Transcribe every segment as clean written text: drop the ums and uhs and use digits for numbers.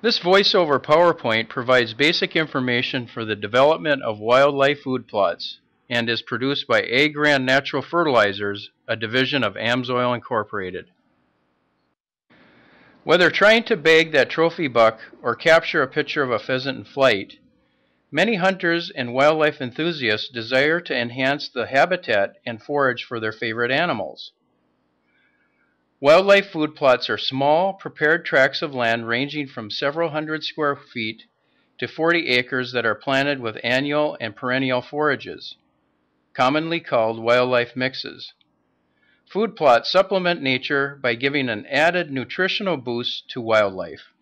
This voiceover PowerPoint provides basic information for the development of wildlife food plots and is produced by AGGRAND Natural Fertilizers, a division of AMSOIL Incorporated. Whether trying to bag that trophy buck or capture a picture of a pheasant in flight, many hunters and wildlife enthusiasts desire to enhance the habitat and forage for their favorite animals. Wildlife food plots are small, prepared tracts of land ranging from several hundred square feet to 40 acres that are planted with annual and perennial forages, commonly called wildlife mixes. Food plots supplement nature by giving an added nutritional boost to wildlife.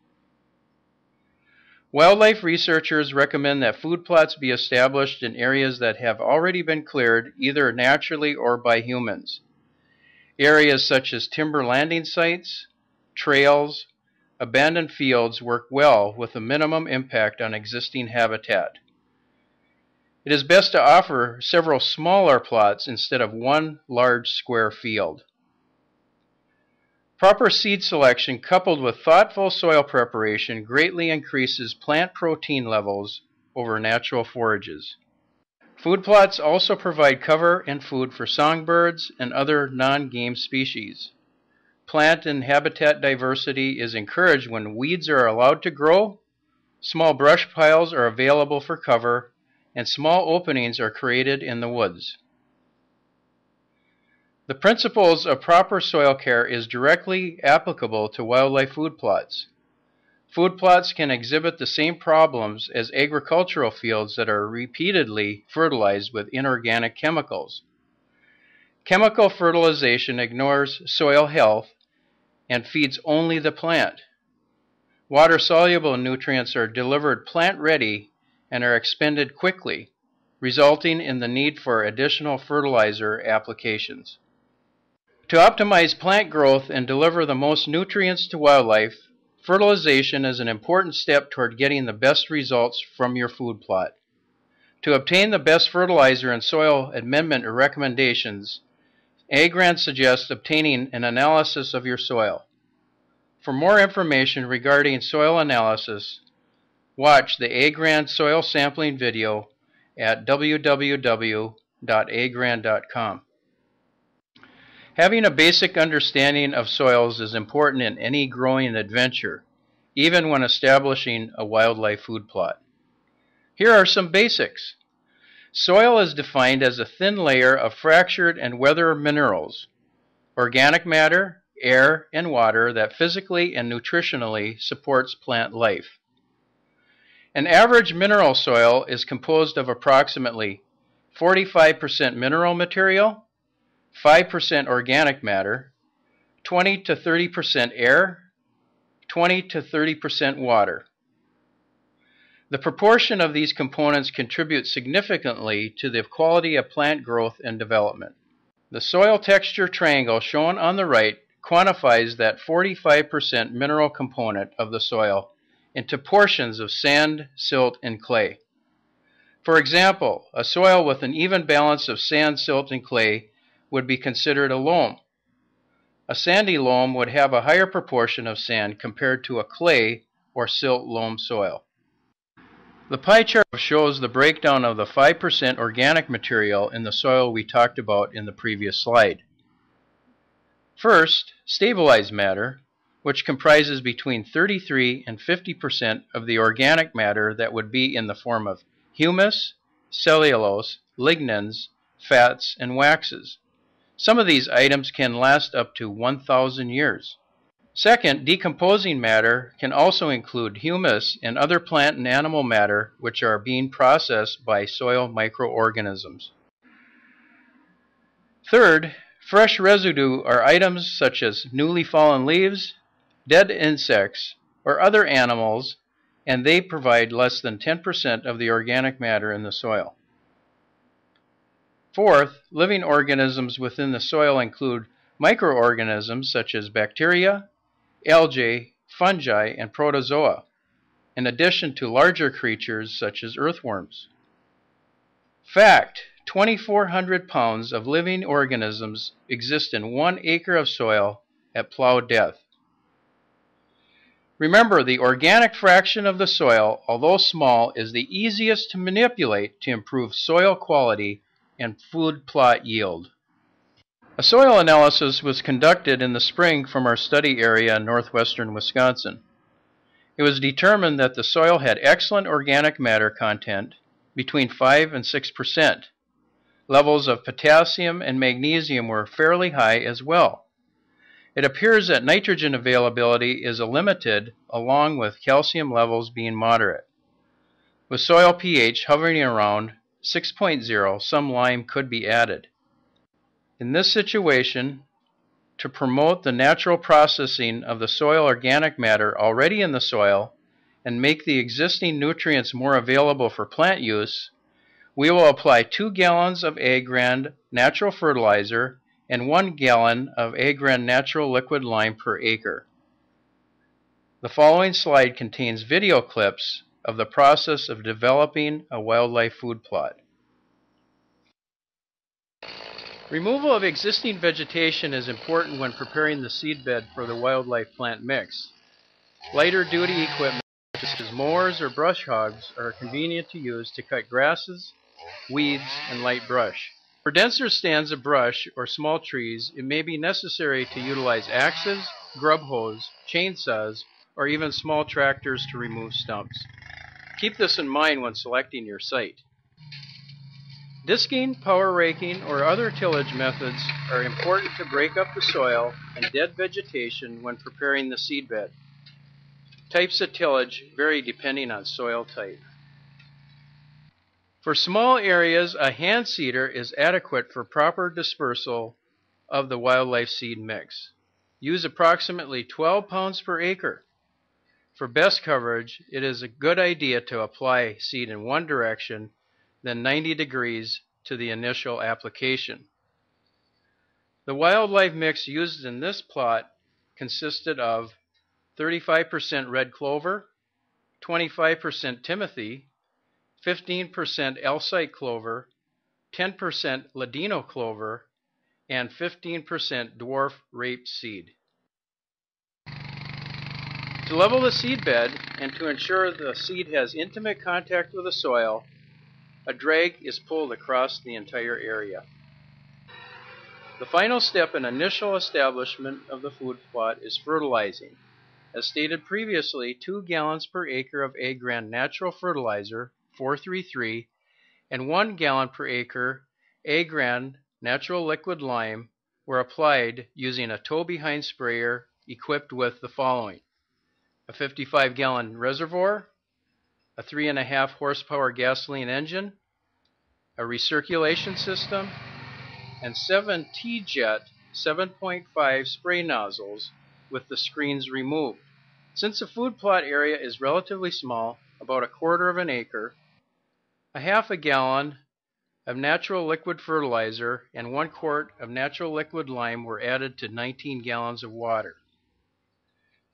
Wildlife researchers recommend that food plots be established in areas that have already been cleared either naturally or by humans. Areas such as timber landing sites, trails, abandoned fields work well with a minimum impact on existing habitat. It is best to offer several smaller plots instead of one large square field. Proper seed selection coupled with thoughtful soil preparation greatly increases plant protein levels over natural forages. Food plots also provide cover and food for songbirds and other non-game species. Plant and habitat diversity is encouraged when weeds are allowed to grow, small brush piles are available for cover, and small openings are created in the woods. The principles of proper soil care is directly applicable to wildlife food plots. Food plots can exhibit the same problems as agricultural fields that are repeatedly fertilized with inorganic chemicals. Chemical fertilization ignores soil health and feeds only the plant. Water-soluble nutrients are delivered plant-ready and are expended quickly, resulting in the need for additional fertilizer applications. To optimize plant growth and deliver the most nutrients to wildlife, fertilization is an important step toward getting the best results from your food plot. To obtain the best fertilizer and soil amendment recommendations, AGGRAND suggests obtaining an analysis of your soil. For more information regarding soil analysis, watch the AGGRAND soil sampling video at www.aggrand.com. Having a basic understanding of soils is important in any growing adventure, even when establishing a wildlife food plot. Here are some basics. Soil is defined as a thin layer of fractured and weathered minerals, organic matter, air, and water that physically and nutritionally supports plant life. An average mineral soil is composed of approximately 45% mineral material, 5% organic matter, 20 to 30% air, 20 to 30% water. The proportion of these components contributes significantly to the quality of plant growth and development. The soil texture triangle shown on the right quantifies that 45% mineral component of the soil into portions of sand, silt, and clay. For example, a soil with an even balance of sand, silt, and clay would be considered a loam. A sandy loam would have a higher proportion of sand compared to a clay or silt loam soil. The pie chart shows the breakdown of the 5% organic material in the soil we talked about in the previous slide. First, stabilized matter, which comprises between 33 and 50% of the organic matter that would be in the form of humus, cellulose, lignins, fats, and waxes. Some of these items can last up to 1,000 years. Second, decomposing matter can also include humus and other plant and animal matter which are being processed by soil microorganisms. Third, fresh residue are items such as newly fallen leaves, dead insects, or other animals, and they provide less than 10% of the organic matter in the soil. Fourth, living organisms within the soil include microorganisms such as bacteria, algae, fungi, and protozoa, in addition to larger creatures such as earthworms. Fact: 2,400 pounds of living organisms exist in 1 acre of soil at plow depth. Remember, the organic fraction of the soil, although small, is the easiest to manipulate to improve soil quality and food plot yield. A soil analysis was conducted in the spring from our study area in northwestern Wisconsin. It was determined that the soil had excellent organic matter content, between 5 and 6%. Levels of potassium and magnesium were fairly high as well. It appears that nitrogen availability is limited, along with calcium levels being moderate. With soil pH hovering around 6.0, some lime could be added. In this situation, to promote the natural processing of the soil organic matter already in the soil and make the existing nutrients more available for plant use, we will apply 2 gallons of AGGRAND natural fertilizer and 1 gallon of AGGRAND natural liquid lime per acre. The following slide contains video clips of the process of developing a wildlife food plot. Removal of existing vegetation is important when preparing the seedbed for the wildlife plant mix. Lighter duty equipment such as mowers or brush hogs are convenient to use to cut grasses, weeds, and light brush. For denser stands of brush or small trees, it may be necessary to utilize axes, grub hoes, chainsaws, or even small tractors to remove stumps. Keep this in mind when selecting your site. Disking, power raking, or other tillage methods are important to break up the soil and dead vegetation when preparing the seedbed. Types of tillage vary depending on soil type. For small areas, a hand seeder is adequate for proper dispersal of the wildlife seed mix. Use approximately 12 pounds per acre. For best coverage, it is a good idea to apply seed in one direction, then 90 degrees to the initial application. The wildlife mix used in this plot consisted of 35% red clover, 25% timothy, 15% Alsite clover, 10% ladino clover, and 15% dwarf rape seed. To level the seedbed and to ensure the seed has intimate contact with the soil, a drag is pulled across the entire area. The final step in initial establishment of the food plot is fertilizing. As stated previously, 2 gallons per acre of AGGRAND natural fertilizer, 433, and 1 gallon per acre AGGRAND natural liquid lime were applied using a tow-behind sprayer equipped with the following: a 55-gallon reservoir, a 3.5 horsepower gasoline engine, a recirculation system, and 7 T-Jet 7.5 spray nozzles with the screens removed. Since the food plot area is relatively small, about 1/4 of an acre, a 1/2 gallon of natural liquid fertilizer and 1 quart of natural liquid lime were added to 19 gallons of water.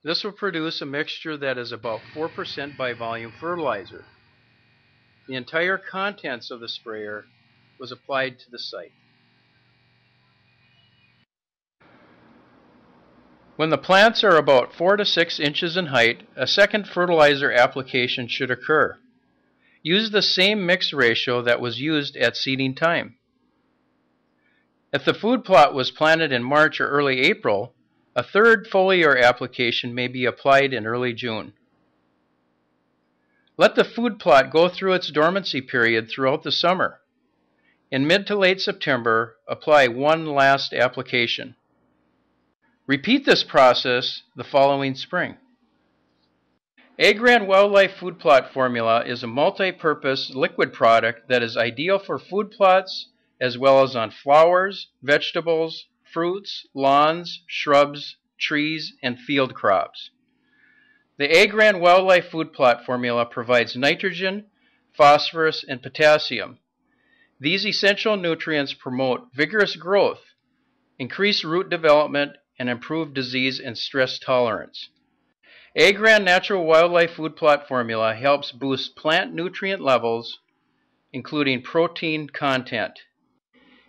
This will produce a mixture that is about 4% by volume fertilizer. The entire contents of the sprayer was applied to the site. When the plants are about 4 to 6 inches in height, a second fertilizer application should occur. Use the same mix ratio that was used at seeding time. If the food plot was planted in March or early April, a third foliar application may be applied in early June. Let the food plot go through its dormancy period throughout the summer. In mid to late September, apply one last application. Repeat this process the following spring. AGGRAND Wildlife Food Plot Formula is a multi-purpose liquid product that is ideal for food plots as well as on flowers, vegetables, fruits, lawns, shrubs, trees, and field crops. The AGGRAND Wildlife Food Plot Formula provides nitrogen, phosphorus, and potassium. These essential nutrients promote vigorous growth, increase root development, and improve disease and stress tolerance. AGGRAND Natural Wildlife Food Plot Formula helps boost plant nutrient levels, including protein content.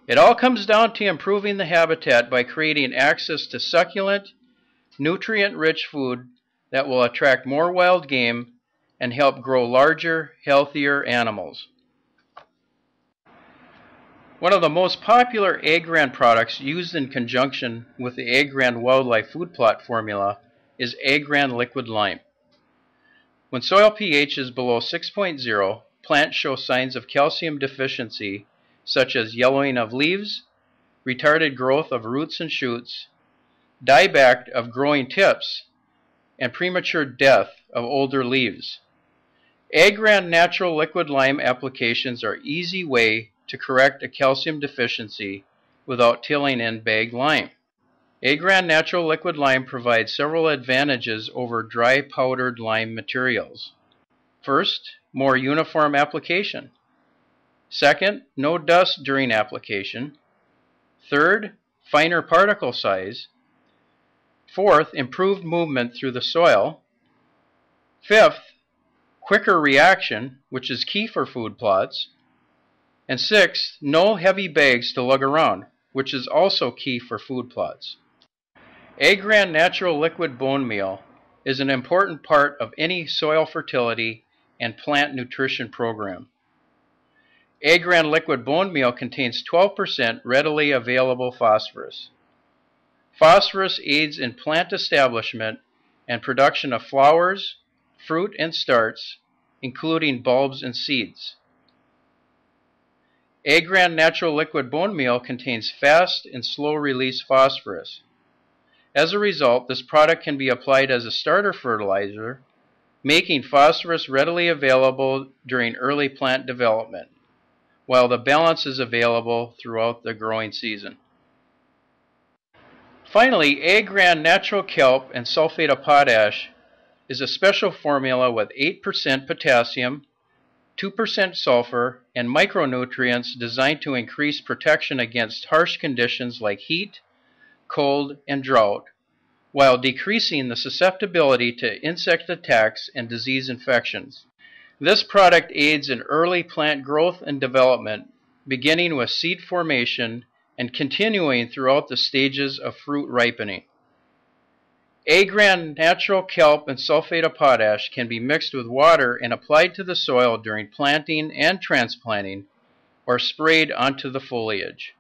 It all comes down to improving the habitat by creating access to succulent, nutrient-rich food that will attract more wild game and help grow larger, healthier animals. One of the most popular AGGRAND products used in conjunction with the AGGRAND Wildlife Food Plot formula is AGGRAND Liquid Lime. When soil pH is below 6.0, plants show signs of calcium deficiency, such as yellowing of leaves, retarded growth of roots and shoots, dieback of growing tips, and premature death of older leaves. AGGRAND Natural Liquid Lime applications are an easy way to correct a calcium deficiency without tilling in bagged lime. AGGRAND Natural Liquid Lime provides several advantages over dry powdered lime materials. First, more uniform application. Second, no dust during application. Third, finer particle size. Fourth, improved movement through the soil. Fifth, quicker reaction, which is key for food plots. And sixth, no heavy bags to lug around, which is also key for food plots. AGGRAND Natural Liquid Bone Meal is an important part of any soil fertility and plant nutrition program. AGGRAND Liquid Bone Meal contains 12% readily available phosphorus. Phosphorus aids in plant establishment and production of flowers, fruit, and starts, including bulbs and seeds. AGGRAND Natural Liquid Bone Meal contains fast and slow-release phosphorus. As a result, this product can be applied as a starter fertilizer, making phosphorus readily available during early plant development, while the balance is available throughout the growing season. Finally, AGGRAND Natural Kelp and Sulfate of Potash is a special formula with 8% potassium, 2% sulfur, and micronutrients designed to increase protection against harsh conditions like heat, cold, and drought, while decreasing the susceptibility to insect attacks and disease infections. This product aids in early plant growth and development, beginning with seed formation and continuing throughout the stages of fruit ripening. AGGRAND Natural Kelp and Sulfate of Potash can be mixed with water and applied to the soil during planting and transplanting, or sprayed onto the foliage.